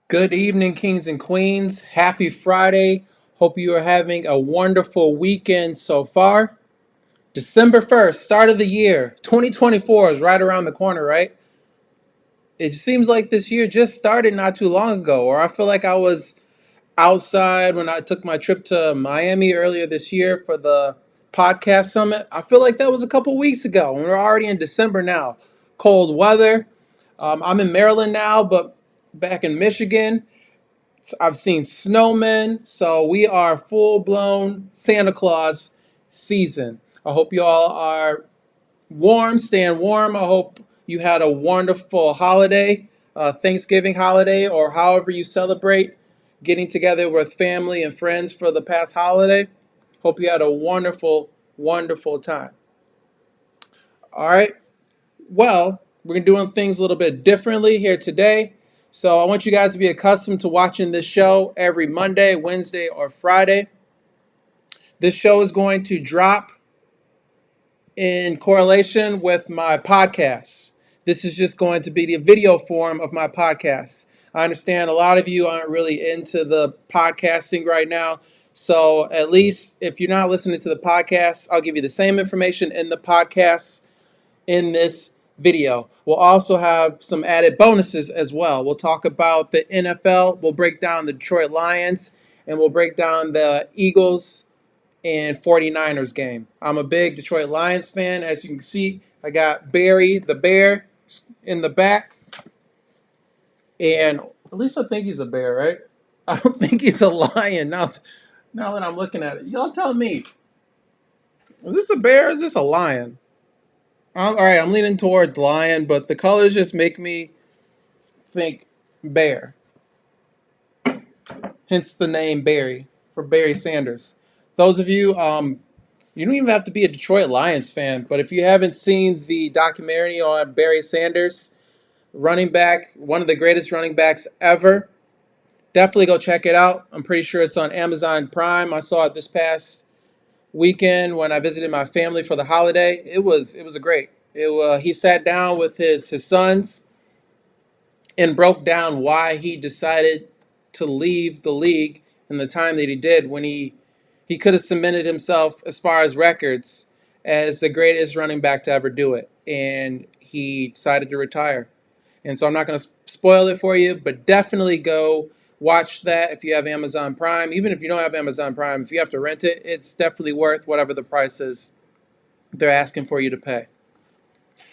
Good evening, kings and queens. Happy Friday. Hope you are having a wonderful weekend so far. December 1st, start of the year. 2024 is right around the corner, right? It seems like this year just started not too long ago, or I feel like I was outside when I took my trip to Miami earlier this year for the podcast summit. I feel like that was a couple weeks ago, and we're already in December now. Cold weather. I'm in Maryland now, but back in Michigan, I've seen snowmen, so we are full blown Santa Claus season. I hope you all are warm, staying warm. I hope you had a wonderful holiday, Thanksgiving holiday, or however you celebrate getting together with family and friends for the past holiday. Hope you had a wonderful, wonderful time. All right. Well, we're doing things a little bit differently here today. So I want you guys to be accustomed to watching this show every Monday, Wednesday, or Friday. This show is going to drop in correlation with my podcast. This is just going to be the video form of my podcast. I understand a lot of you aren't really into the podcasting right now. So at least if you're not listening to the podcast, I'll give you the same information in the podcast in this video. We'll also have some added bonuses as well. We'll talk about the NFL, we'll break down the Detroit Lions, and we'll break down the Eagles and 49ers game. I'm a big Detroit Lions fan. As you can see, I got Barry the Bear in the back. And at least I think he's a bear, right? I don't think he's a lion now that I'm looking at it. Y'all tell me, is this a bear or is this a lion? All right, I'm leaning towards lion, but the colors just make me think bear. Hence the name Barry for Barry Sanders. Those of you, you don't even have to be a Detroit Lions fan, but if you haven't seen the documentary on Barry Sanders, running back, one of the greatest running backs ever, definitely go check it out. I'm pretty sure it's on Amazon Prime. I saw it this past weekend when I visited my family for the holiday. It was a great. He sat down with his sons and broke down why he decided to leave the league in the time that he did when he could have cemented himself as far as records as the greatest running back to ever do it, and he decided to retire. And so I'm not going to spoil it for you, but definitely go watch that if you have Amazon Prime. Even if you don't have Amazon Prime, if you have to rent it, it's definitely worth whatever the price is they're asking for you to pay.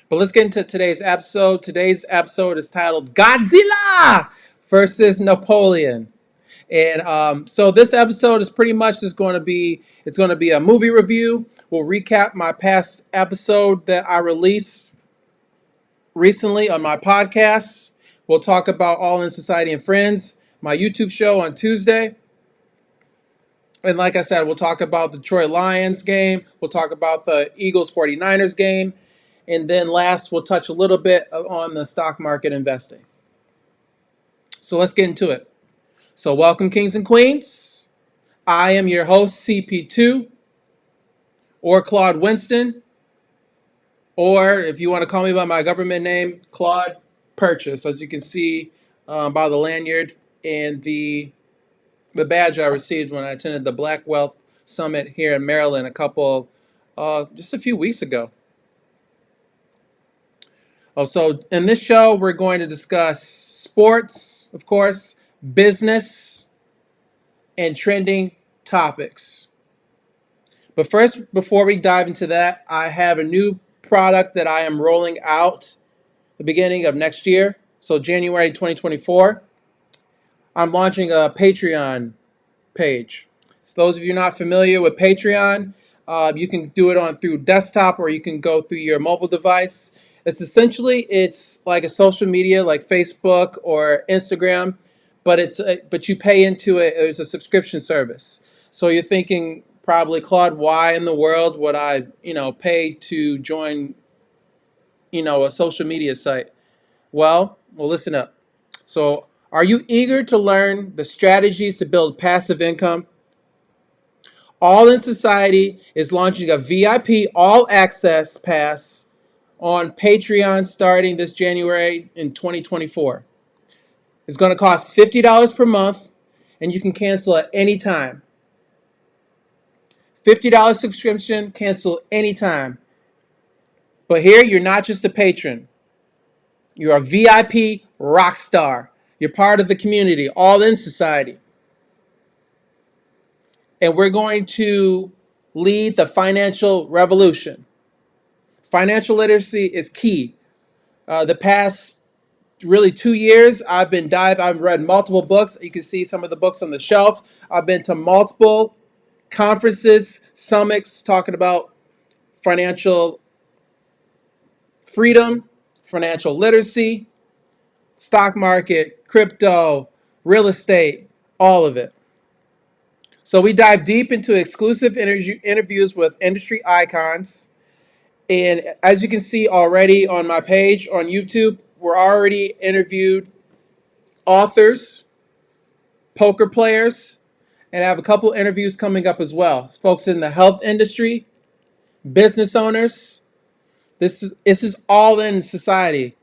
But let's get into today's episode. Today's episode is titled Godzilla versus Napoleon. And so this episode is pretty much just going to be, it's going to be a movie review. We'll recap my past episode that I released recently on my podcast. We'll talk about All in Society and Friends, my YouTube show on Tuesday. And like I said, we'll talk about the Detroit Lions game. We'll talk about the Eagles 49ers game. And then last, we'll touch a little bit on the stock market investing. So let's get into it. So welcome, kings and queens. I am your host, CP2, or Claude Winston, or if you want to call me by my government name, Claude Purchase, as you can see by the lanyard and the badge I received when I attended the Black Wealth Summit here in Maryland just a few weeks ago. Oh, so in this show, we're going to discuss sports, of course, business, and trending topics. But first, before we dive into that, I have a new product that I am rolling out the beginning of next year. So January 2024, I'm launching a Patreon page. So those of you not familiar with Patreon, you can do it on through desktop or you can go through your mobile device. It's like a social media like Facebook or Instagram, but you pay into it. It's a subscription service. So you're thinking probably, Claude, why in the world would I, pay to join, a social media site? Well, listen up. So, are you eager to learn the strategies to build passive income? All in Society is launching a VIP all access pass on Patreon starting this January in 2024. It's going to cost $50 per month, and you can cancel at any time. $50 subscription, cancel anytime. But here, you're not just a patron. You're a VIP rock star. You're part of the community, all in society. And we're going to lead the financial revolution. Financial literacy is key. The past really 2 years, I've read multiple books. You can see some of the books on the shelf. I've been to multiple conferences, summits talking about financial freedom, financial literacy, stock market, crypto, real estate, all of it. So we dive deep into exclusive interviews with industry icons. And as you can see already on my page on YouTube, we're already interviewed authors, poker players, and I have a couple interviews coming up as well. It's folks in the health industry, business owners. This is all in society.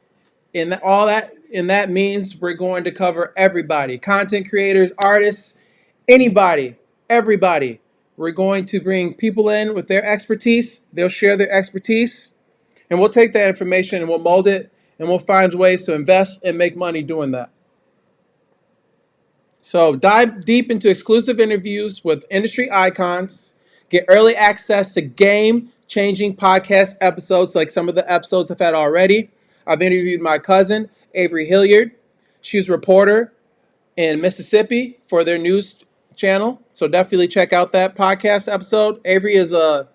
And that means we're going to cover everybody. Content creators, artists, anybody, everybody. We're going to bring people in with their expertise. They'll share their expertise. And we'll take that information and we'll mold it and we'll find ways to invest and make money doing that. So dive deep into exclusive interviews with industry icons. Get early access to game-changing podcast episodes like some of the episodes I've had already. I've interviewed my cousin, Avery Hilliard. She's a reporter in Mississippi for their news channel. So definitely check out that podcast episode. Avery is a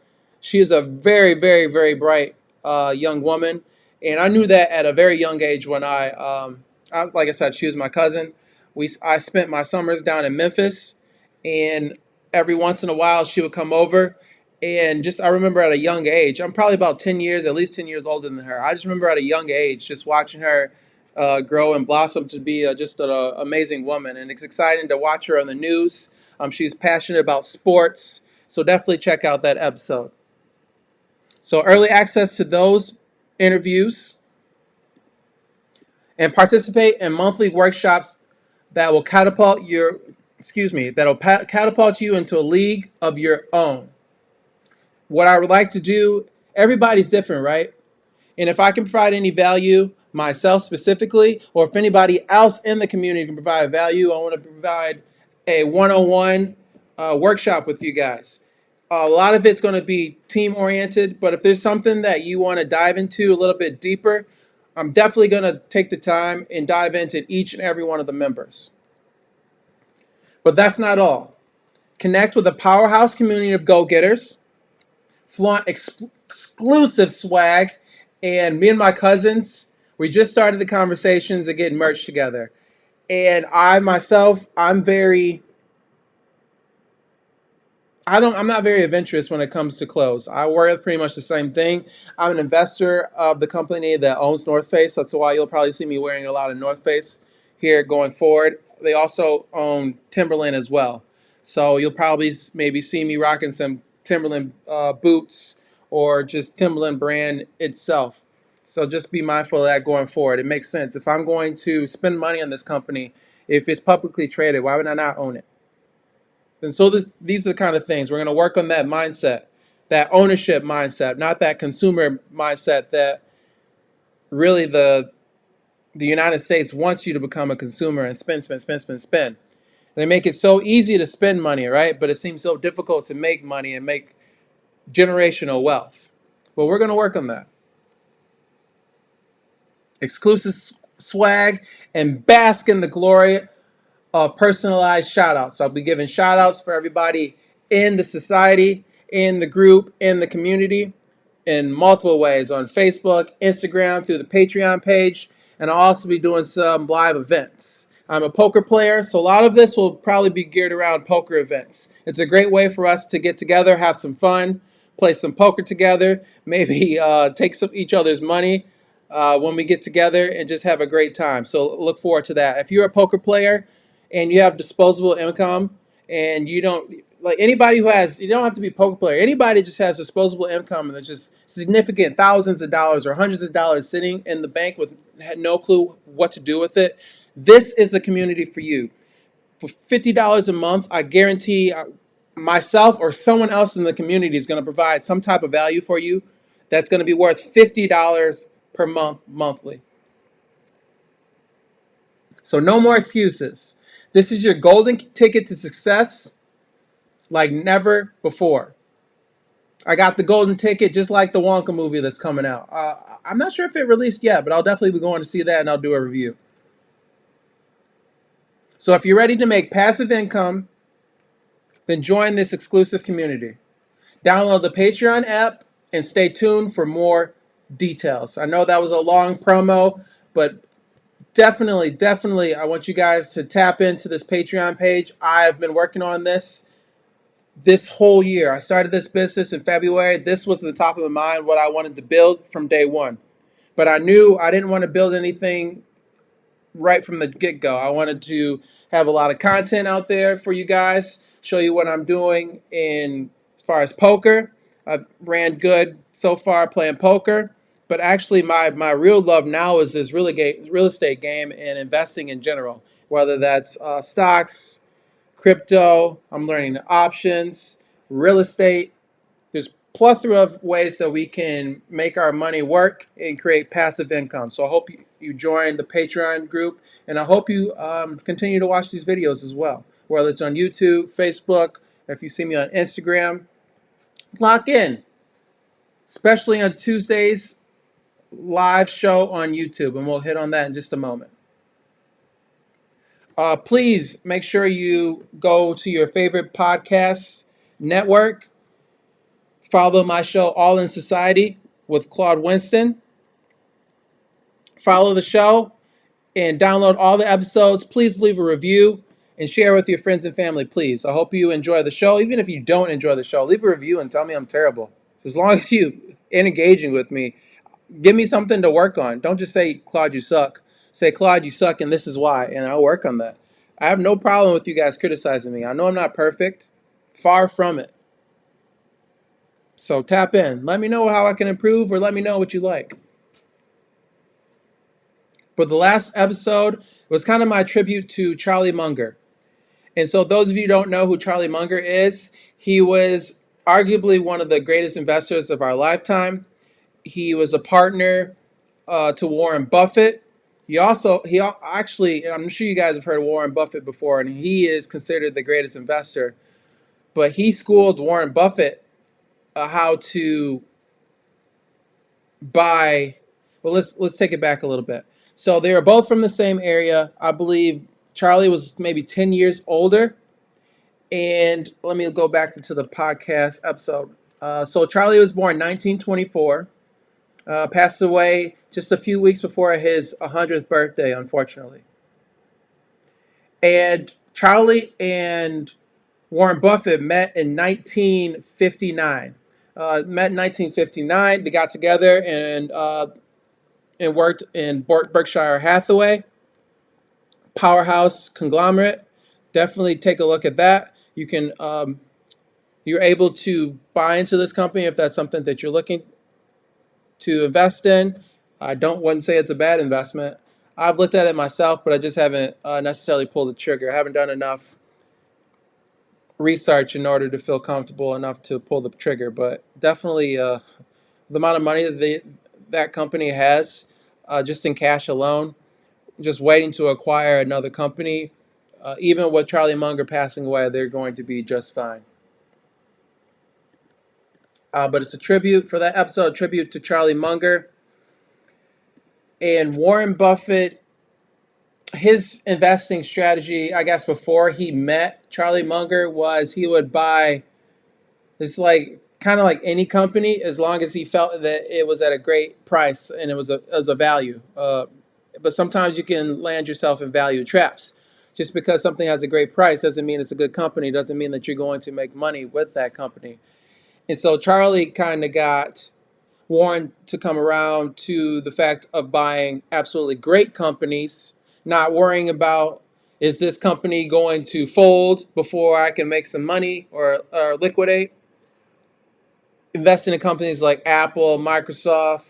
very, very, very bright young woman. And I knew that at a very young age when like I said, she was my cousin. I spent my summers down in Memphis, and every once in a while she would come over. And I remember at a young age, I'm probably about 10 years, at least 10 years older than her. I just remember at a young age just watching her grow and blossom to be just an amazing woman. And it's exciting to watch her on the news. She's passionate about sports. So definitely check out that episode. So early access to those interviews and participate in monthly workshops that will catapult you into a league of your own. What I would like to do, everybody's different, right? And if I can provide any value myself specifically, or if anybody else in the community can provide value, I want to provide a one-on-one workshop with you guys. A lot of it's going to be team oriented, but if there's something that you want to dive into a little bit deeper, I'm definitely going to take the time and dive into each and every one of the members. But that's not all. Connect with a powerhouse community of go-getters, flaunt exclusive swag, and me and my cousins, we just started the conversations of getting merch together. And I'm not very adventurous when it comes to clothes. I wear pretty much the same thing. I'm an investor of the company that owns North Face. That's why you'll probably see me wearing a lot of North Face here going forward. They also own Timberland as well. So you'll probably maybe see me rocking some Timberland boots or just Timberland brand itself. So just be mindful of that going forward. It makes sense. If I'm going to spend money on this company, if it's publicly traded, why would I not own it? And so these are the kind of things we're going to work on, that mindset, that ownership mindset, not that consumer mindset that really the United States wants you to become a consumer and spend, spend, spend, spend, spend. They make it so easy to spend money, right? But it seems so difficult to make money and make generational wealth. Well, we're going to work on that. Exclusive swag and bask in the glory of personalized shout outs. I'll be giving shout outs for everybody in the society, in the group, in the community in multiple ways on Facebook, Instagram, through the Patreon page, and I'll also be doing some live events. I'm a poker player, so a lot of this will probably be geared around poker events. It's a great way for us to get together, have some fun, play some poker together, maybe take each other's money when we get together and just have a great time. So look forward to that. If you're a poker player and you have disposable income and you don't, like anybody who has, you don't have to be a poker player, anybody just has disposable income and there's just significant thousands of dollars or hundreds of dollars sitting in the bank with had no clue what to do with it, this is the community for you. For $50 a month, I guarantee myself or someone else in the community is going to provide some type of value for you that's going to be worth $50 per month monthly. So no more excuses. This is your golden ticket to success like never before. I got the golden ticket just like the Wonka movie that's coming out. I'm not sure if it released yet, but I'll definitely be going to see that and I'll do a review. So if you're ready to make passive income, then join this exclusive community. Download the Patreon app and stay tuned for more details. I know that was a long promo, but definitely, I want you guys to tap into this Patreon page. I've been working on this whole year. I started this business in February. This was the top of my mind, what I wanted to build from day one. But I knew I didn't want to build anything right from the get-go. I wanted to have a lot of content out there for you guys, show you what I'm doing in as far as poker. I've ran good so far playing poker, but actually my real love now is this real estate game and investing in general, whether that's stocks, crypto. I'm learning options, real estate. There's plethora of ways that we can make our money work and create passive income. So I hope you join the Patreon group, and I hope you continue to watch these videos as well, whether it's on YouTube, Facebook, or if you see me on Instagram. Lock in, especially on Tuesdays, live show on YouTube, and we'll hit on that in just a moment. Please make sure you go to your favorite podcast network. Follow my show, All in Society, with Claude Winston. Follow the show and download all the episodes. Please leave a review and share with your friends and family, please. I hope you enjoy the show. Even if you don't enjoy the show, leave a review and tell me I'm terrible. As long as you engaging with me, give me something to work on. Don't just say, Claude, you suck. Say, Claude, you suck, and this is why, and I'll work on that. I have no problem with you guys criticizing me. I know I'm not perfect. Far from it. So tap in. Let me know how I can improve, or let me know what you like. But the last episode was kind of my tribute to Charlie Munger. And so those of you who don't know who Charlie Munger is, he was arguably one of the greatest investors of our lifetime. He was a partner to Warren Buffett. He actually, I'm sure you guys have heard of Warren Buffett before, and he is considered the greatest investor. But he schooled Warren Buffett how to buy. Well, let's take it back a little bit. So they were both from the same area. I believe Charlie was maybe 10 years older. And let me go back to the podcast episode. So Charlie was born in 1924. Passed away just a few weeks before his 100th birthday, unfortunately. And Charlie and Warren Buffett met in 1959. Met in 1959. They got together and worked in Berkshire Hathaway, powerhouse conglomerate. Definitely take a look at that. You can you're able to buy into this company if that's something that you're looking to invest in. I wouldn't say it's a bad investment. I've looked at it myself, but I just haven't necessarily pulled the trigger. I haven't done enough research in order to feel comfortable enough to pull the trigger. But definitely the amount of money that company has just in cash alone, just waiting to acquire another company, even with Charlie Munger passing away, they're going to be just fine. But it's a tribute for that episode, a tribute to Charlie Munger. And Warren Buffett, his investing strategy, I guess, before he met Charlie Munger was he would buy this kind of like any company as long as he felt that it was at a great price and it was a value. But sometimes you can land yourself in value traps. Just because something has a great price doesn't mean it's a good company, doesn't mean that you're going to make money with that company. And so Charlie kind of got Warren to come around to the fact of buying absolutely great companies, not worrying about, is this company going to fold before I can make some money or liquidate? Investing in companies like Apple, Microsoft,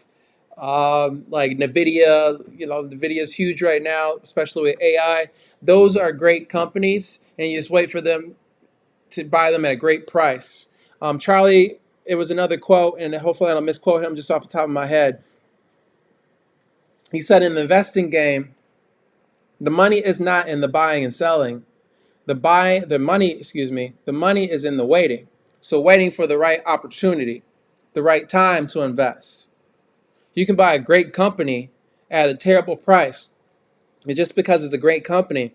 like Nvidia. Nvidia is huge right now, especially with AI. Those are great companies, and you just wait for them to buy them at a great price. Charlie, it was another quote, and hopefully I don't misquote him just off the top of my head. He said, in the investing game, the money is not in the buying and selling. The money is in the waiting. So waiting for the right opportunity, the right time to invest. You can buy a great company at a terrible price. And just because it's a great company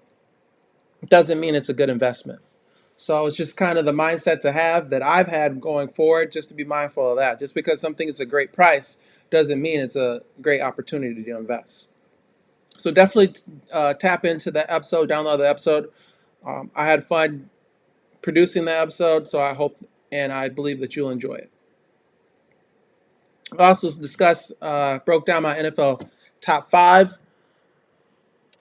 doesn't mean it's a good investment. So it's just kind of the mindset to have that I've had going forward, just to be mindful of that. Just because something is a great price doesn't mean it's a great opportunity to invest. So definitely tap into that episode, download the episode. I had fun producing the episode, so I hope and I believe that you'll enjoy it. I also discussed, broke down my NFL top five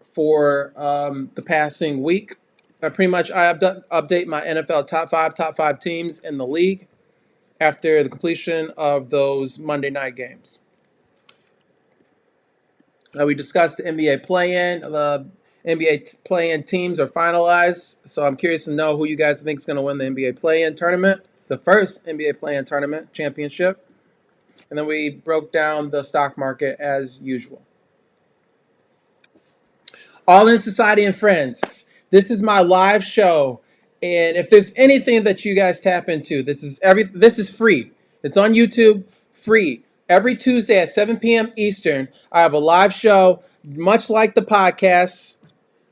for the passing week. I update my NFL top five teams in the league after the completion of those Monday night games. We discussed the NBA play-in. The NBA play-in teams are finalized, so I'm curious to know who you guys think is going to win the NBA play-in tournament, the first NBA play-in tournament championship. And then we broke down the stock market as usual. All in Society and Friends. This is my live show, and if there's anything that you guys tap into, this is free. It's on YouTube, free. Every Tuesday at 7 p.m. Eastern, I have a live show, much like the podcast,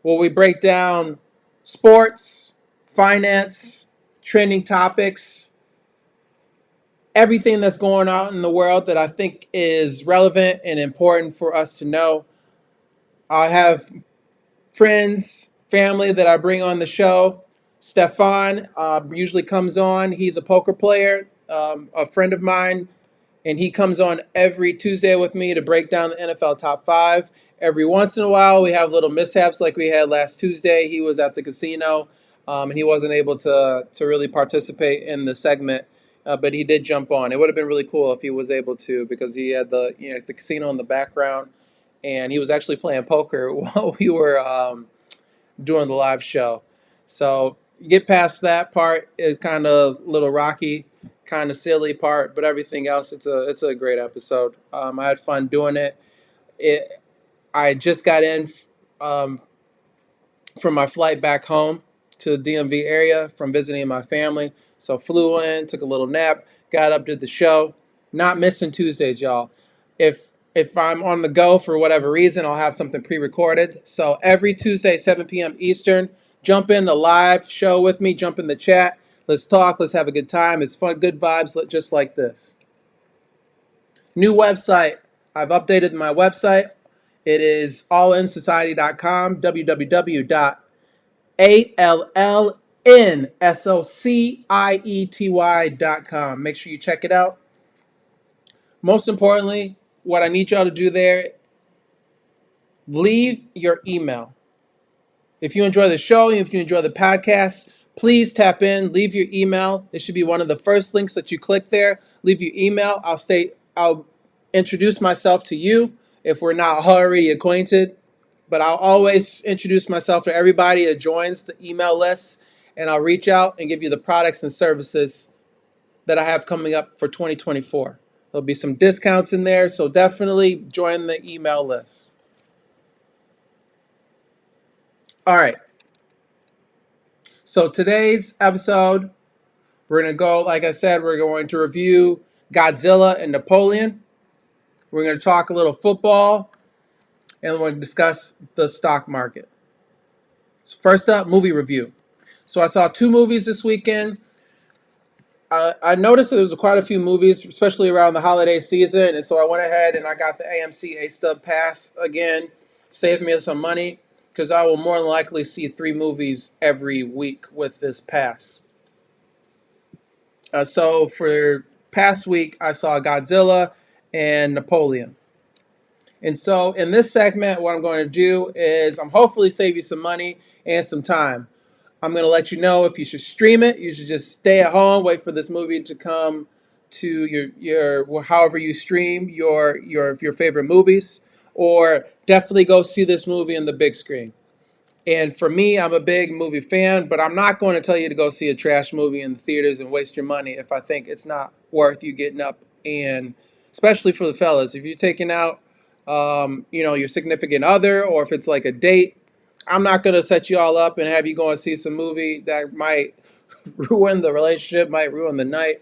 where we break down sports, finance, trending topics, everything that's going on in the world that I think is relevant and important for us to know. I have friends, family that I bring on the show. Stefan usually comes on. He's a poker player, a friend of mine, and he comes on every Tuesday with me to break down the NFL top five. Every once in a while, we have little mishaps like we had last Tuesday. He was at the casino, and he wasn't able to really participate in the segment, but he did jump on. It would have been really cool if he was able to, because he had the casino in the background, and he was actually playing poker while we were doing the live show. So get past that part. It's kind of a little rocky, kind of silly part, but everything else, it's a great episode. I had fun doing it. I just got in um, from my flight back home to the DMV area from visiting my family. So flew in, took a little nap, got up, did the show. Not missing Tuesdays, y'all. If I'm on the go for whatever reason, I'll have something pre-recorded. So every Tuesday, 7 p.m. Eastern, jump in the live show with me, jump in the chat. Let's talk, let's have a good time. It's fun, good vibes, just like this. New website. I've updated my website. It is allinsociety.com, www.allinsociety.com. Make sure you check it out. Most importantly, what I need y'all to do there, leave your email. If you enjoy the show, if you enjoy the podcast, please tap in, leave your email. It should be one of the first links that you click there. Leave your email. I'll introduce myself to you if we're not already acquainted, but I'll always introduce myself to everybody that joins the email list, and I'll reach out and give you the products and services that I have coming up for 2024. There'll be some discounts in there, so definitely join the email list. All right. So today's episode, we're going to go, like I said, we're going to review Godzilla and Napoleon. We're going to talk a little football, and we're going to discuss the stock market. So first up, movie review. So I saw two movies this weekend. I noticed that there was quite a few movies, especially around the holiday season, and so I went ahead and I got the AMC A-Stub Pass again. Saved me some money, because I will more than likely see 3 movies every week with this pass. So for past week, I saw Godzilla and Napoleon. And so in this segment, what I'm going to do is I'm hopefully save you some money and some time. I'm going to let you know if you should stream it. You should just stay at home, wait for this movie to come to your however you stream your favorite movies, or definitely go see this movie in the big screen. And for me, I'm a big movie fan, but I'm not going to tell you to go see a trash movie in the theaters and waste your money if I think it's not worth you getting up. And especially for the fellas, if you're taking out, your significant other, or if it's like a date, I'm not going to set you all up and have you go and see some movie that might ruin the relationship, might ruin the night.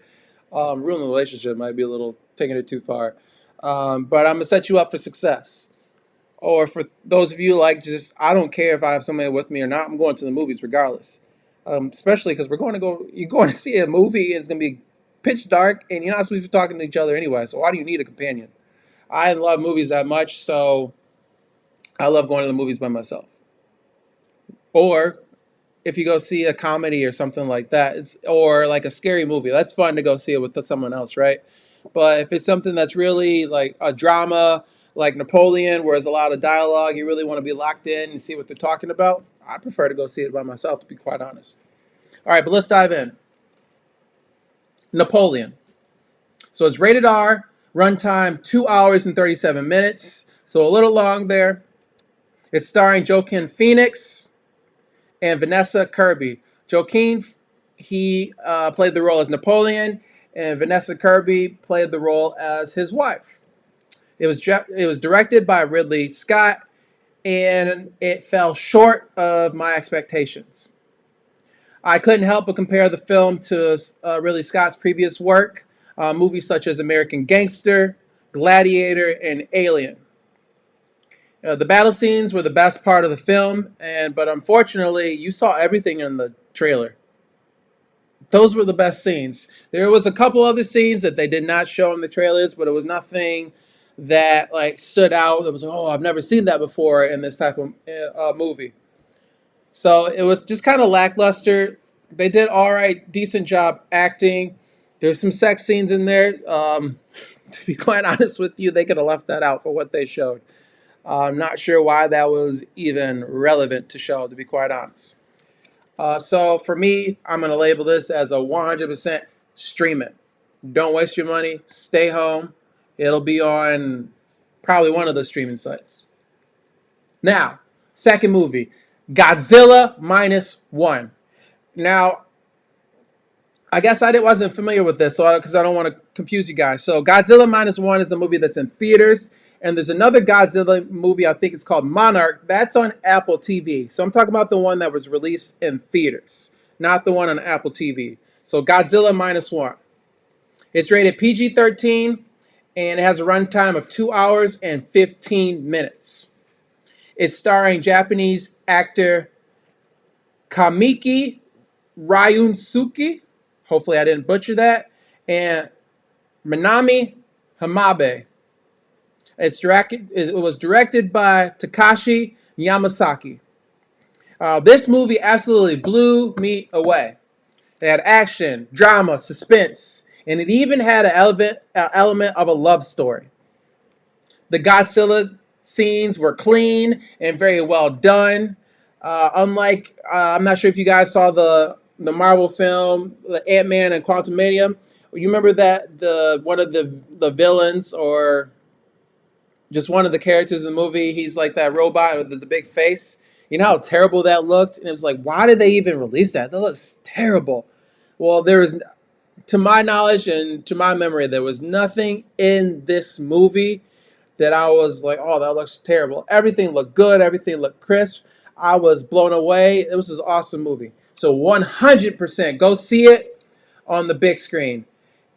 Ruin the relationship might be a little taking it too far. But I'm going to set you up for success. Or for those of you like, just I don't care if I have somebody with me or not. I'm going to the movies regardless. Especially because you're going to see a movie. It's going to be pitch dark, and you're not supposed to be talking to each other anyway. So why do you need a companion? I love movies that much, so I love going to the movies by myself. Or if you go see a comedy or something like that, or like a scary movie, that's fun to go see it with someone else, right? But if it's something that's really like a drama, like Napoleon, where there's a lot of dialogue, you really want to be locked in and see what they're talking about, I prefer to go see it by myself, to be quite honest. All right, but let's dive in. Napoleon. So it's rated R, runtime 2 hours and 37 minutes, so a little long there. It's starring Joaquin Phoenix and Vanessa Kirby. Joaquin, he played the role as Napoleon, and Vanessa Kirby played the role as his wife. It was directed by Ridley Scott, and it fell short of my expectations. I couldn't help but compare the film to Ridley Scott's previous work, movies such as American Gangster, Gladiator, and Alien. The battle scenes were the best part of the film, but unfortunately, you saw everything in the trailer. Those were the best scenes. There was a couple other scenes that they did not show in the trailers, but it was nothing that like stood out. It was like, oh, I've never seen that before in this type of movie. So it was just kind of lackluster. They did all right, decent job acting. There's some sex scenes in there. To be quite honest with you, they could have left that out for what they showed. I'm not sure why that was even relevant to show, to be quite honest. So for me, I'm going to label this as a 100% stream it. Don't waste your money. Stay home. It'll be on probably one of the streaming sites. Now, second movie, Godzilla Minus One. Now, I guess wasn't familiar with this, so because I don't want to confuse you guys. So Godzilla Minus One is a movie that's in theaters, and there's another Godzilla movie, I think it's called Monarch, that's on Apple TV. So I'm talking about the one that was released in theaters, not the one on Apple TV. So Godzilla Minus One. It's rated PG-13, and it has a runtime of 2 hours and 15 minutes. It's starring Japanese actor Kamiki Ryunsuke. Hopefully I didn't butcher that. And Minami Hamabe. It was directed by Takashi Yamasaki. This movie absolutely blew me away. It had action, drama, suspense, and it even had an element of a love story. The Godzilla scenes were clean and very well done. Unlike, I'm not sure if you guys saw the Marvel film, the Ant-Man and Quantumania. You remember that one of the villains, or just one of the characters in the movie, he's like that robot with the big face. You know how terrible that looked? And it was like, why did they even release that? That looks terrible. Well, to my knowledge and to my memory, there was nothing in this movie that I was like, oh, that looks terrible. Everything looked good. Everything looked crisp. I was blown away. It was an awesome movie. So 100% go see it on the big screen.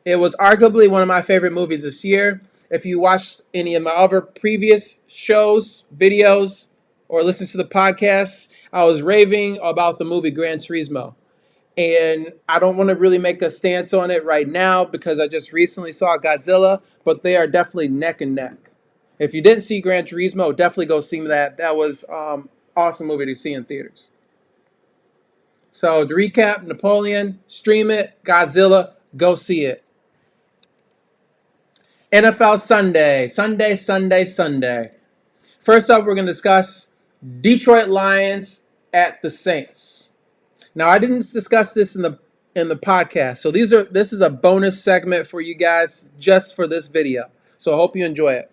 It was arguably one of my favorite movies this year. If you watched any of my other previous shows, videos, or listened to the podcast, I was raving about the movie Gran Turismo. And I don't want to really make a stance on it right now because I just recently saw Godzilla, but they are definitely neck and neck. If you didn't see Gran Turismo, definitely go see that. That was awesome movie to see in theaters. So to recap, Napoleon, stream it. Godzilla, go see it. NFL Sunday. Sunday. First up, we're going to discuss Detroit Lions at the Saints. Now, I didn't discuss this in in the podcast. So this is a bonus segment for you guys just for this video. So I hope you enjoy it.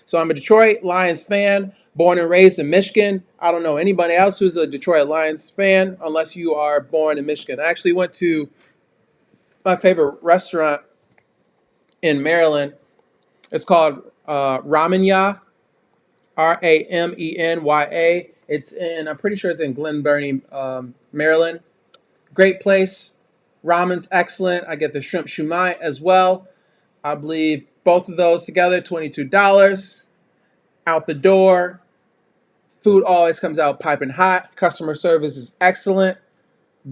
So I'm a Detroit Lions fan, born and raised in Michigan. I don't know anybody else who's a Detroit Lions fan unless you are born in Michigan. I actually went to my favorite restaurant in Maryland. It's called Ramenya, Ramenya. It's in, I'm pretty sure it's in Glen Burnie, Maryland. Great place. Ramen's excellent. I get the shrimp shumai as well. I believe both of those together, $22. Out the door. Food always comes out piping hot. Customer service is excellent.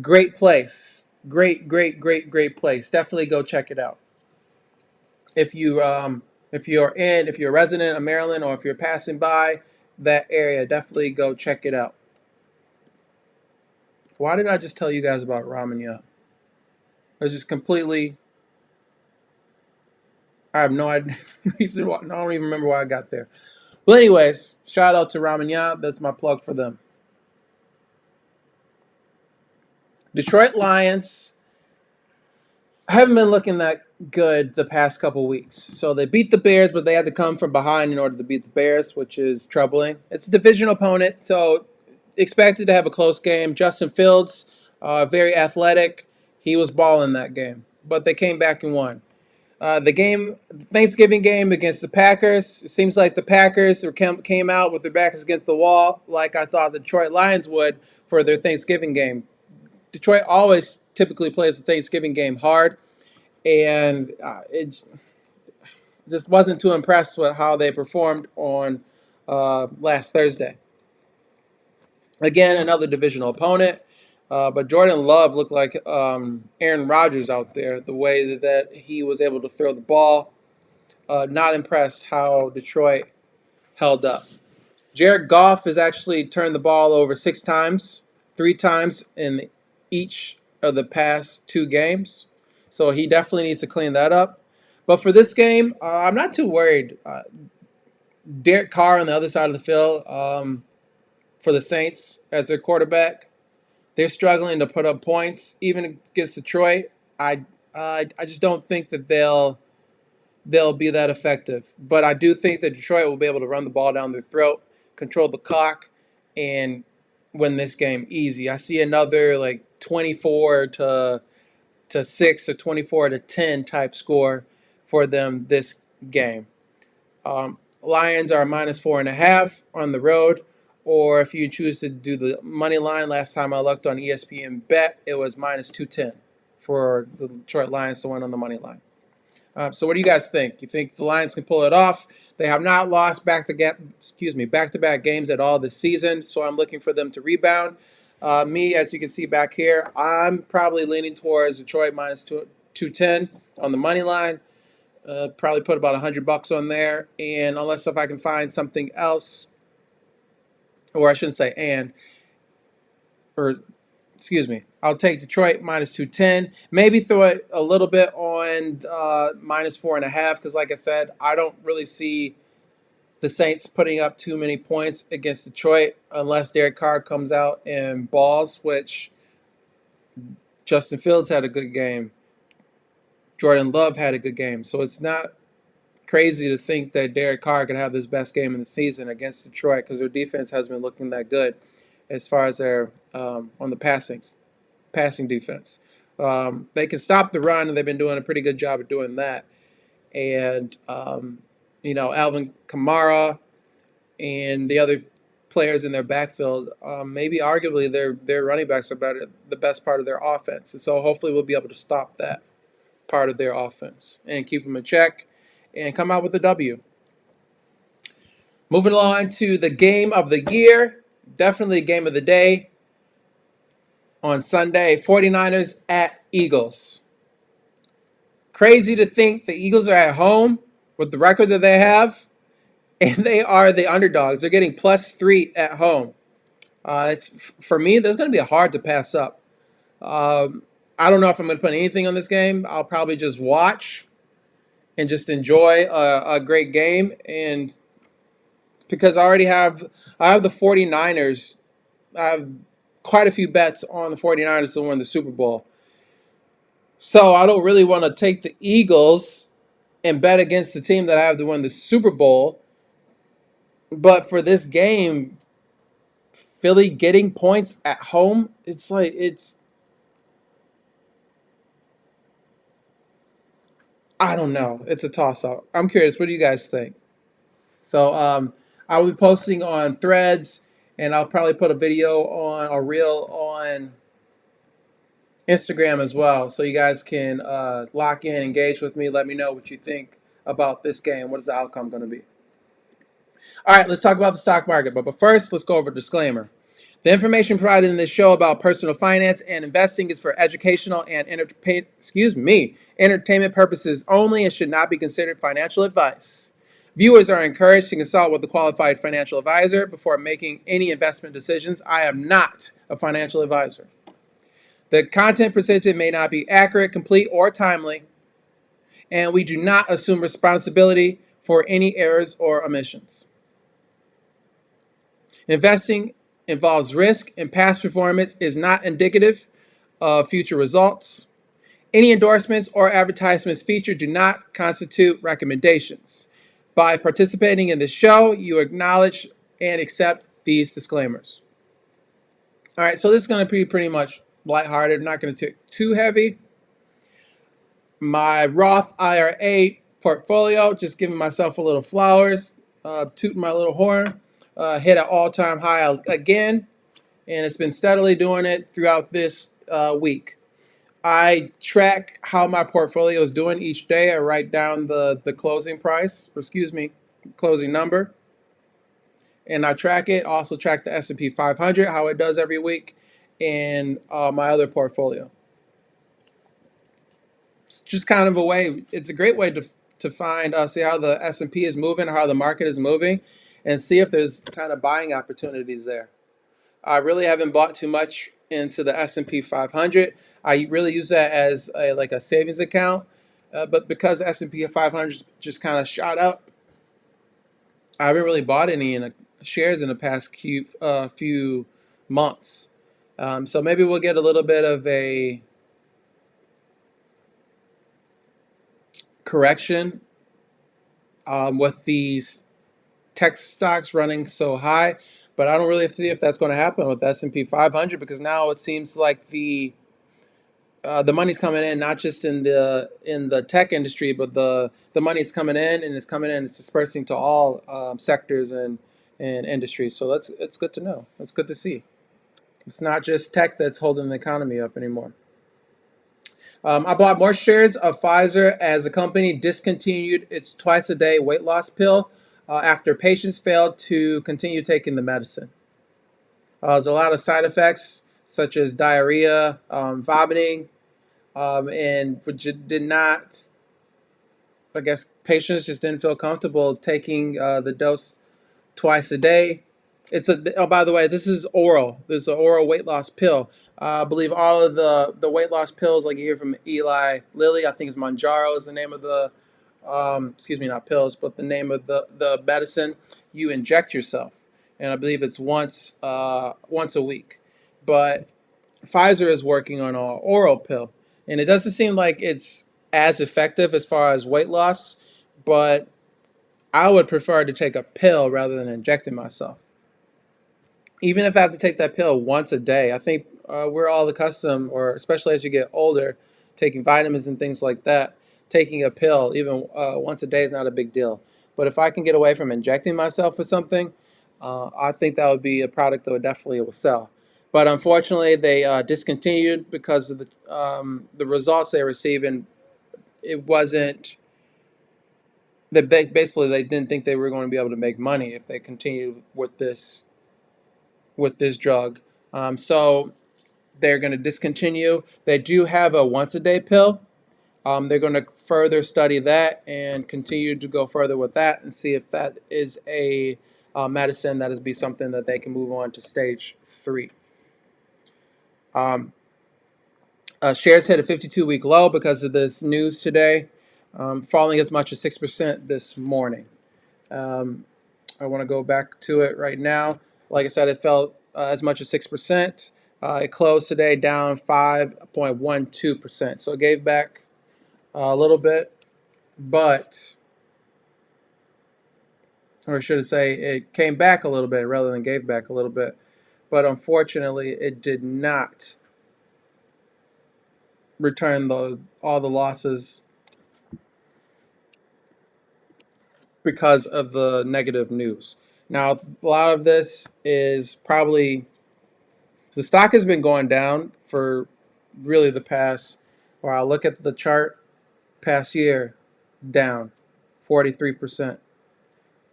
Great place. Great place. Definitely go check it out. If you're a resident of Maryland or if you're passing by that area, definitely go check it out. Why did I just tell you guys about Ramenya? I was just completely, I have no idea reason why. I don't even remember why I got there. Well, anyways, shout out to Ramenya. That's my plug for them. Detroit Lions haven't been looking that good the past couple weeks. So they beat the Bears, but they had to come from behind in order to beat the Bears, which is troubling. It's a divisional opponent, so expected to have a close game. Justin Fields, very athletic. He was balling that game, but they came back and won. Thanksgiving game against the Packers, it seems like the Packers came out with their backs against the wall like I thought the Detroit Lions would for their Thanksgiving game. Detroit always typically plays the Thanksgiving game hard, and it just wasn't too impressed with how they performed on last Thursday. Again, another divisional opponent, but Jordan Love looked like Aaron Rodgers out there, the way that he was able to throw the ball. Not impressed how Detroit held up. Jared Goff has actually turned the ball over 6 times, 3 times in each of the past 2 games. So he definitely needs to clean that up. But for this game, I'm not too worried. Derek Carr on the other side of the field for the Saints as their quarterback, they're struggling to put up points. Even against Detroit, I just don't think that they'll be that effective. But I do think that Detroit will be able to run the ball down their throat, control the clock, and win this game easy. I see another like 24 to 6 or 24 to 10 type score for them this game. Lions are -4.5 on the road, or if you choose to do the money line, last time I looked on ESPN Bet, it was -210 for the Detroit Lions to win on the money line. So what do you guys think? You think the Lions can pull it off? They have not lost back-to-back games at all this season, so I'm looking for them to rebound. Me, as you can see back here, I'm probably leaning towards Detroit -210 on the money line. Probably put about $100 on there, and unless if I can find something else, or I shouldn't say I'll take Detroit -210. Maybe throw it a little bit on -4.5 because, like I said, I don't really see the Saints putting up too many points against Detroit unless Derek Carr comes out and balls, which Justin Fields had a good game. Jordan Love had a good game. So it's not crazy to think that Derek Carr could have his best game in the season against Detroit because their defense hasn't been looking that good as far as their on the passing defense. They can stop the run, and they've been doing a pretty good job of doing that. And, Alvin Kamara and the other players in their backfield, maybe arguably their running backs are the best part of their offense. And so hopefully we'll be able to stop that part of their offense and keep them in check and come out with a W. Moving on to the game of the year, definitely game of the day on Sunday, 49ers at Eagles. Crazy to think the Eagles are at home with the record that they have, and they are the underdogs. They're getting +3 at home. For me, there's going to be hard to pass up. I don't know if I'm going to put anything on this game. I'll probably just watch and just enjoy a great game. And because I have the 49ers, I have quite a few bets on the 49ers to win the Super Bowl. So I don't really want to take the Eagles and bet against the team that I have to win the Super Bowl. But for this game, Philly getting points at home, I don't know. It's a toss up. I'm curious. What do you guys think? So I'll be posting on Threads, and I'll probably put a video on a reel on Instagram as well, so you guys can lock in, engage with me. Let me know what you think about this game. What is the outcome going to be? All right, let's talk about the stock market. But first, let's go over a disclaimer. The information provided in this show about personal finance and investing is for educational and entertainment purposes only and should not be considered financial advice. Viewers are encouraged to consult with a qualified financial advisor before making any investment decisions. I am not a financial advisor. The content presented may not be accurate, complete, or timely, and we do not assume responsibility for any errors or omissions. Investing involves risk, and past performance is not indicative of future results. Any endorsements or advertisements featured do not constitute recommendations. By participating in this show, you acknowledge and accept these disclaimers. All right, so this is going to be pretty much lighthearted. I'm not going to take too heavy. My Roth IRA portfolio, just giving myself a little flowers, tooting my little horn, hit an all-time high again, and it's been steadily doing it throughout this week. I track how my portfolio is doing each day. I write down the closing price, or excuse me, closing number, and I track it. Also track the S&P 500, how it does every week, and my other portfolio. It's just kind of a way. It's a great way to find see how the S&P is moving, how the market is moving, and see if there's kind of buying opportunities there. I really haven't bought too much into the S&P 500. I really use that as like a savings account, but because the S&P 500 just kind of shot up, I haven't really bought any shares in the past few months. So maybe we'll get a little bit of a correction with these tech stocks running so high, but I don't really see if that's going to happen with S&P 500 because now it seems like the money's coming in not just in the tech industry, but the money's coming in and it's coming in, it's dispersing to all sectors and industries. So it's good to know. It's good to see. It's not just tech that's holding the economy up anymore. I bought more shares of Pfizer as the company discontinued its twice-a-day weight loss pill after patients failed to continue taking the medicine. There's a lot of side effects such as diarrhea, vomiting, and which did not, I guess, patients just didn't feel comfortable taking the dose twice a day. Oh, by the way, this is oral. This is an oral weight loss pill. I believe all of the weight loss pills, like you hear from Eli Lilly, I think it's Manjaro is the name of the, excuse me, not pills, but the name of the medicine you inject yourself. And I believe it's once a week. But Pfizer is working on an oral pill. And it doesn't seem like it's as effective as far as weight loss, but I would prefer to take a pill rather than injecting myself. Even if I have to take that pill once a day, I think we're all accustomed, or especially as you get older, taking vitamins and things like that. Taking a pill even once a day is not a big deal. But if I can get away from injecting myself with something, I think that would be a product that would definitely will sell. But unfortunately, they discontinued because of the results they received, and it wasn't. Basically they didn't think they were going to be able to make money if they continued with this drug. So they're going to discontinue. They do have a once a day pill. They're going to further study that and continue to go further with that and see if that is a medicine that is be something that they can move on to stage 3. Um, Shares hit a 52-week low because of this news today, falling as much as 6% this morning. I want to go back to it right now. Like I said, it fell as much as 6%. It closed today down 5.12%. So it gave back a little bit, but, or should I say, it came back a little bit rather than gave back a little bit. But unfortunately, it did not return all the losses because of the negative news. Now, a lot of this is probably the stock has been going down for really the past, or I'll look at the chart, past year down 43%.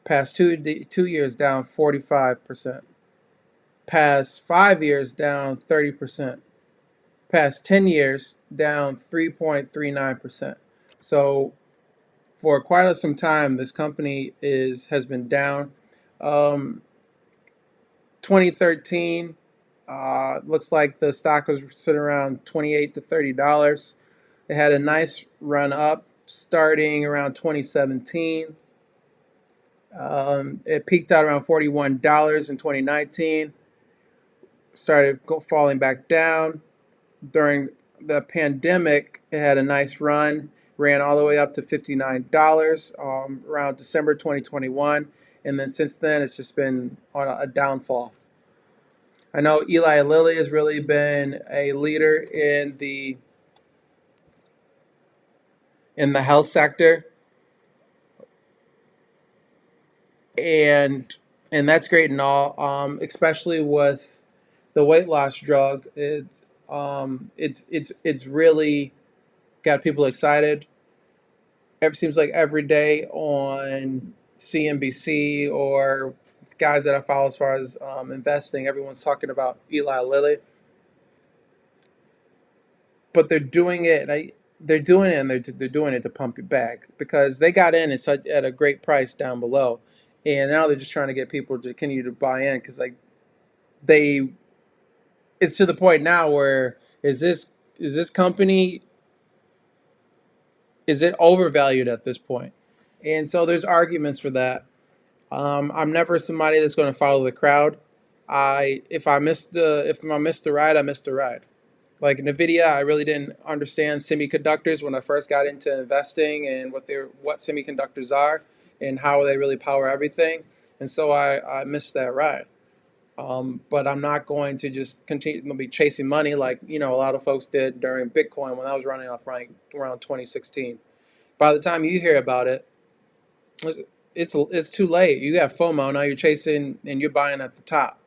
Past 2 years down 45%. Past 5 years down 30%. Past 10 years down 3.39%. So for quite some time, this company has been down. Um, 2013, looks like the stock was sitting around $28 to $30. It had a nice run up starting around 2017. It peaked out around $41 in 2019. Started falling back down. During the pandemic, it had a nice run, ran all the way up to $59 around December 2021, and then since then it's just been on a downfall. I know Eli Lilly has really been a leader in the health sector, and that's great and all, especially with the weight loss drug. It's really got people excited. It seems like every day on CNBC or guys that I follow as far as investing, everyone's talking about Eli Lilly, but they're doing it. They're doing it, and they're doing it to pump you back because they got in at a great price down below, and now they're just trying to get people to continue to buy in because they, it's to the point now where is this company, is it overvalued at this point? And so there's arguments for that. I'm never somebody that's going to follow the crowd. If I missed the ride, I missed the ride. Like Nvidia, I really didn't understand semiconductors when I first got into investing and what semiconductors are and how they really power everything. And so I missed that ride. But I'm not going to just continue to be chasing money like a lot of folks did during Bitcoin when I was running off around 2016. By the time you hear about it, it's too late. You got FOMO now. You're chasing and you're buying at the top.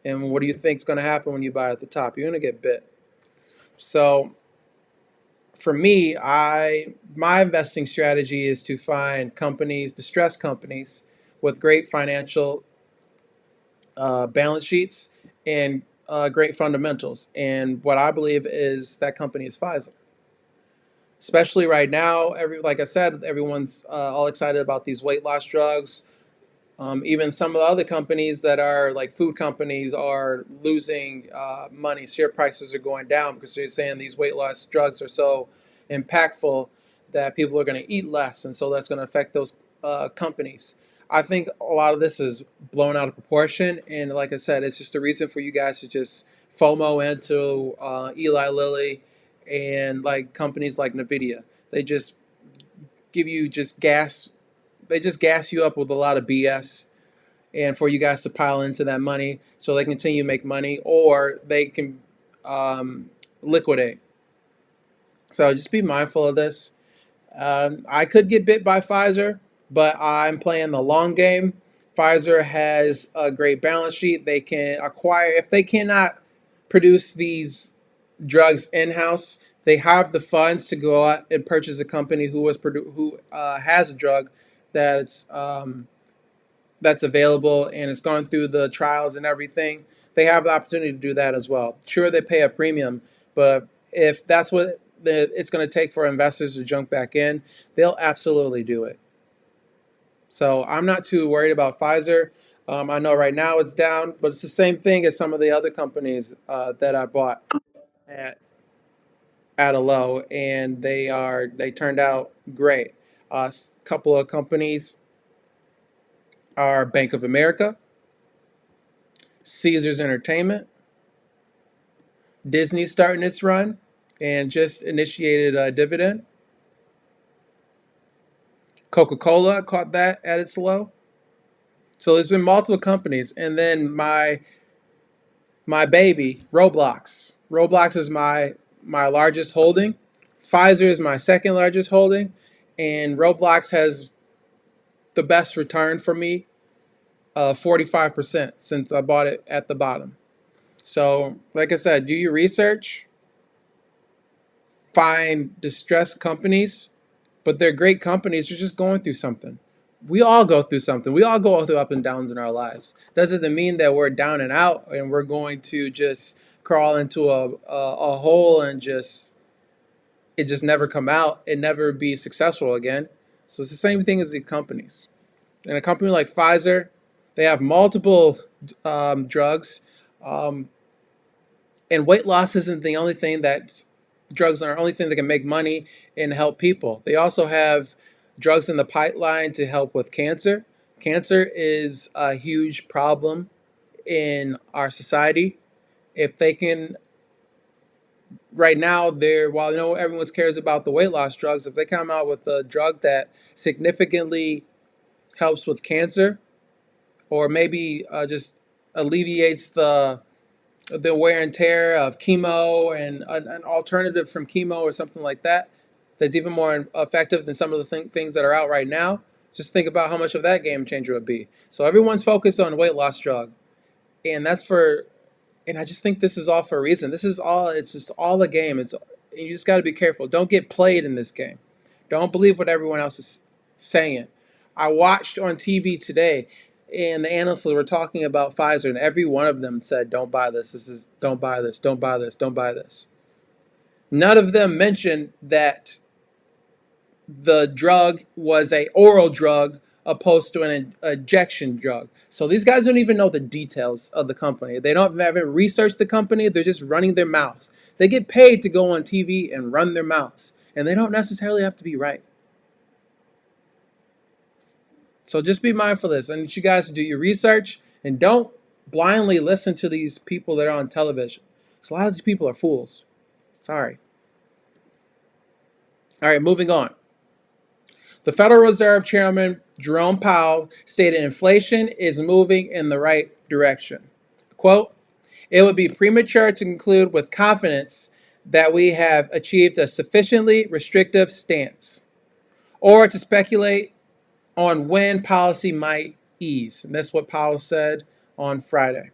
And what do you think is going to happen when you buy at the top? You're going to get bit. So for me, my investing strategy is to find companies, distressed companies, with great financial balance sheets and great fundamentals. And what I believe is that company is Pfizer. Especially right now, like I said, everyone's all excited about these weight loss drugs. Even some of the other companies that are like food companies are losing money. Share prices are going down because they're saying these weight loss drugs are so impactful that people are going to eat less, and so that's going to affect those companies. I think a lot of this is blown out of proportion, and like I said, it's just a reason for you guys to just FOMO into Eli Lilly and like companies like Nvidia. They just give you just gas. They just gas you up with a lot of BS, and for you guys to pile into that money so they continue to make money or they can liquidate. So just be mindful of this. I could get bit by Pfizer, but I'm playing the long game. Pfizer has a great balance sheet. They can acquire, if they cannot produce these drugs in house, they have the funds to go out and purchase a company who has a drug that's that's available and it's gone through the trials and everything. They have the opportunity to do that as well. Sure, they pay a premium, but if that's what it's going to take for investors to jump back in, they'll absolutely do it. So I'm not too worried about Pfizer. I know right now it's down, but it's the same thing as some of the other companies that I bought at a low, and they turned out great. A couple of companies are Bank of America, Caesars Entertainment, Disney's starting its run and just initiated a dividend. Coca-Cola caught that at its low. So there's been multiple companies, and then my baby Roblox. Roblox is my largest holding. Pfizer is my second largest holding, and Roblox has the best return for me, 45% since I bought it at the bottom. So, like I said, do your research, find distressed companies, but they're great companies. They're just going through something. We all go through something. We all go through up and downs in our lives. Doesn't mean that we're down and out and we're going to just crawl into a hole and just never come out and never be successful again. So it's the same thing as the companies. And a company like Pfizer, they have multiple drugs. Um, and weight loss isn't the only thing that drugs are the only thing that can make money and help people. They also have drugs in the pipeline to help with cancer. Cancer is a huge problem in our society. If they can, right now, they're while I know everyone cares about the weight loss drugs, if they come out with a drug that significantly helps with cancer, or maybe just alleviates the wear and tear of chemo and an alternative from chemo or something like that that's even more effective than some of the things that are out right now, just think about how much of that game changer would be. So everyone's focused on weight loss drug, and that's for and I just think this is all for a reason. This is all it's just all a game. It's you just got to be careful. Don't get played in this game. Don't believe what everyone else is saying. I watched on TV today and the analysts were talking about Pfizer and every one of them said don't buy this. This is don't buy this. Don't buy this. Don't buy this. None of them mentioned that the drug was a oral drug opposed to an injection drug. So these guys don't even know the details of the company. They don't haven't researched the company. They're just running their mouths. They get paid to go on TV and run their mouths, and they don't necessarily have to be right. So just be mindful of this. I need you guys to do your research and don't blindly listen to these people that are on television. Because a lot of these people are fools. Sorry. All right, moving on. The Federal Reserve Chairman Jerome Powell stated inflation is moving in the right direction. Quote, it would be premature to conclude with confidence that we have achieved a sufficiently restrictive stance or to speculate on when policy might ease. And that's what Powell said on Friday.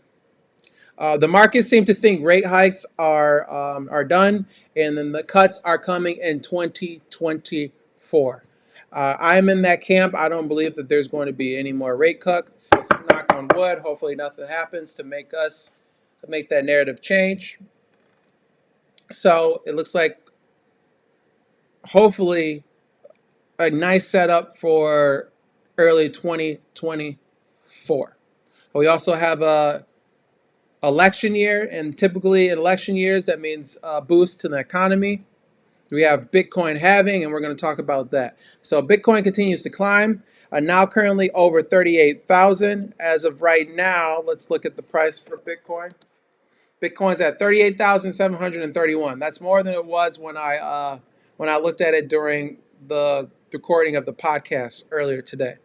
The markets seem to think rate hikes are done, and then the cuts are coming in 2024. I'm in that camp. I don't believe that there's going to be any more rate cuts. Knock on wood. Hopefully, nothing happens to make that narrative change. So it looks like hopefully a nice setup for early 2024. We also have a election year, and typically in election years that means a boost to the economy. We have Bitcoin halving, and we're going to talk about that. So Bitcoin continues to climb, now currently over 38,000 as of right now. Let's look at the price for Bitcoin. Bitcoin's at 38,731. That's more than it was when I looked at it during the recording of the podcast earlier today.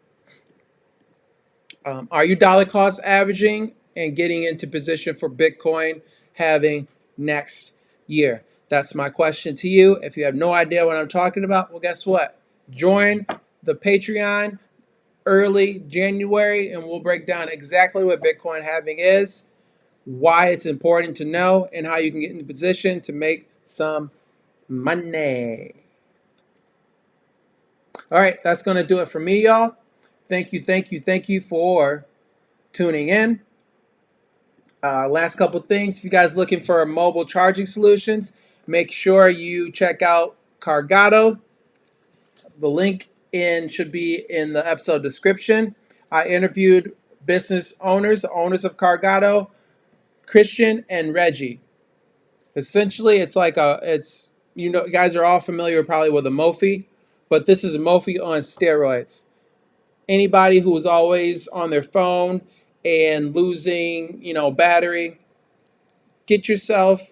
Are you dollar cost averaging and getting into position for Bitcoin halving next year? That's my question to you. If you have no idea what I'm talking about, well, guess what? Join the Patreon early January and we'll break down exactly what Bitcoin halving is, why it's important to know, and how you can get in position to make some money. All right, that's going to do it for me, y'all. Thank you for tuning in. Last couple things. If you guys looking for mobile charging solutions, make sure you check out Cargado. The link should be in the episode description. I interviewed business owners, the owners of Cargado, Christian and Reggie. Essentially, it's like you guys are all familiar probably with a Mophie, but this is a Mophie on steroids. Anybody who is always on their phone and losing, battery, get yourself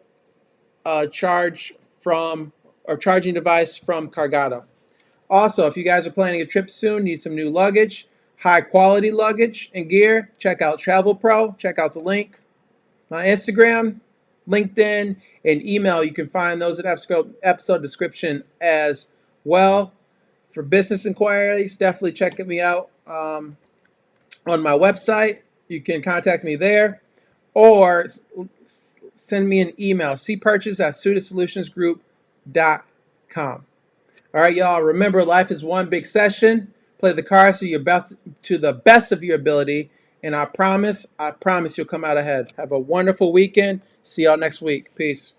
charge from or charging device from Cargado. Also, if you guys are planning a trip soon, need some new luggage, high quality luggage and gear, check out Travel Pro. Check out the link. My Instagram, LinkedIn, and email. You can find those in episode description as well. For business inquiries, definitely check me out on my website. You can contact me there or send me an email, cpurchase@sudasolutionsgroup.com. All right, y'all. Remember, life is one big session. Play the cards to the best of your ability, and I promise you'll come out ahead. Have a wonderful weekend. See y'all next week. Peace.